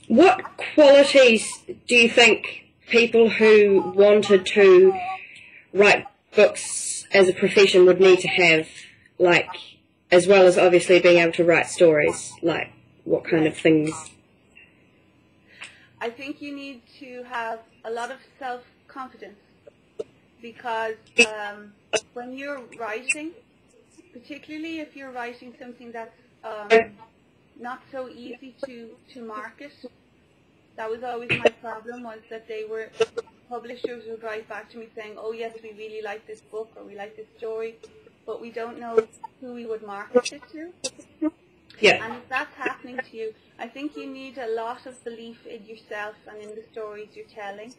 What qualities do you think people who wanted to write books as a profession would need to have, like, as well as obviously being able to write stories, like, what kind of things? I think you need to have a lot of self-confidence, because when you're writing, particularly if you're writing something that's not so easy to market, that was always my problem, was that publishers would write back to me saying, oh yes, we really like this book or we like this story, but we don't know who we would market it to. Yeah. And if that's happening to you, I think you need a lot of belief in yourself and in the stories you're telling.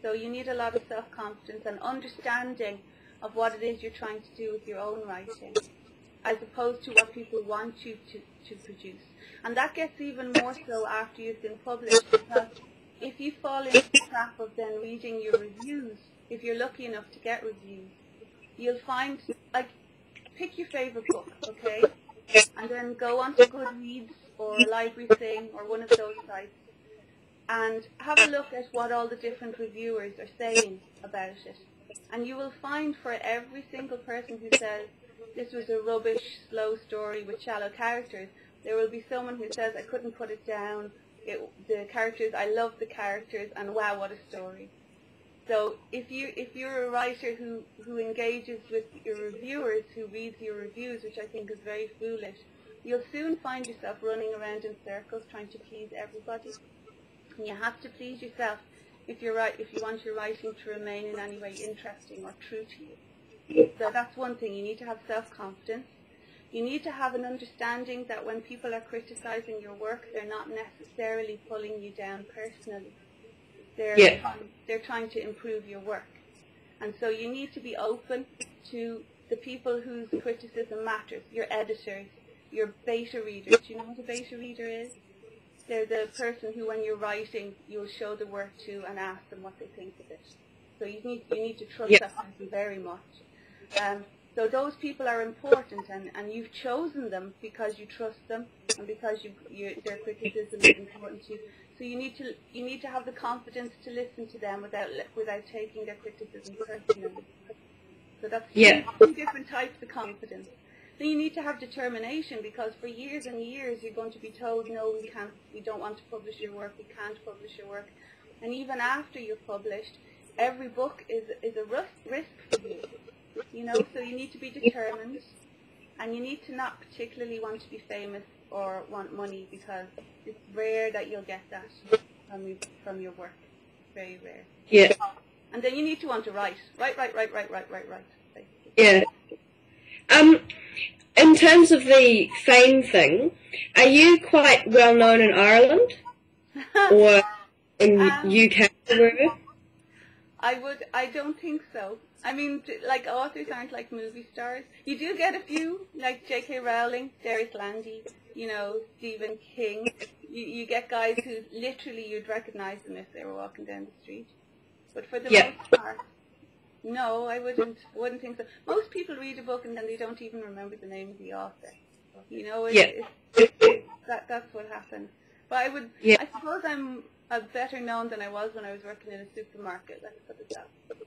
So you need a lot of self-confidence and understanding of what it is you're trying to do with your own writing, as opposed to what people want you to produce. And that gets even more so after you've been published, because if you fall into the trap of then reading your reviews, if you're lucky enough to get reviews, you'll find, like, pick your favorite book, okay? And then go onto Goodreads or Library Thing or one of those sites and have a look at what all the different reviewers are saying about it. And you will find for every single person who says, this was a rubbish, slow story with shallow characters, there will be someone who says, I couldn't put it down, the characters, I love the characters, and wow, what a story. So if you're a writer who engages with your reviewers, who reads your reviews, which I think is very foolish, you'll soon find yourself running around in circles trying to please everybody. And you have to please yourself if you want your writing to remain in any way interesting or true to you. So that's one thing. You need to have self-confidence. You need to have an understanding that when people are criticizing your work, they're not necessarily pulling you down personally. They're trying to improve your work. And so you need to be open to the people whose criticism matters, your editors, your beta readers. Do you know what a beta reader is? They're the person who, when you're writing, you'll show the work to and ask them what they think of it. So you need to trust that person very much. So those people are important, and you've chosen them because you trust them and because their criticism is important to you. So you need to have the confidence to listen to them without taking their criticism personally. So that's two different types of confidence. Then you need to have determination, because for years and years you're going to be told, no, we don't want to publish your work, we can't publish your work. And even after you're published, every book is a risk for you. You know, so you need to be determined, and you need to not particularly want to be famous or want money, because it's rare that you'll get that from your work. Very rare. Yeah. And then you need to want to write. Write. Basically. Yeah. In terms of the fame thing, are you quite well known in Ireland or in UK? I don't think so. I mean, like, authors aren't like movie stars. You do get a few, like J.K. Rowling, Darius Landy, you know, Stephen King. You get guys who literally you'd recognize them if they were walking down the street. But for the most part, no, I wouldn't think so. Most people read a book and then they don't even remember the name of the author. You know, that's what happens. But I suppose I'm better known than I was when I was working in a supermarket. Let's put it that way.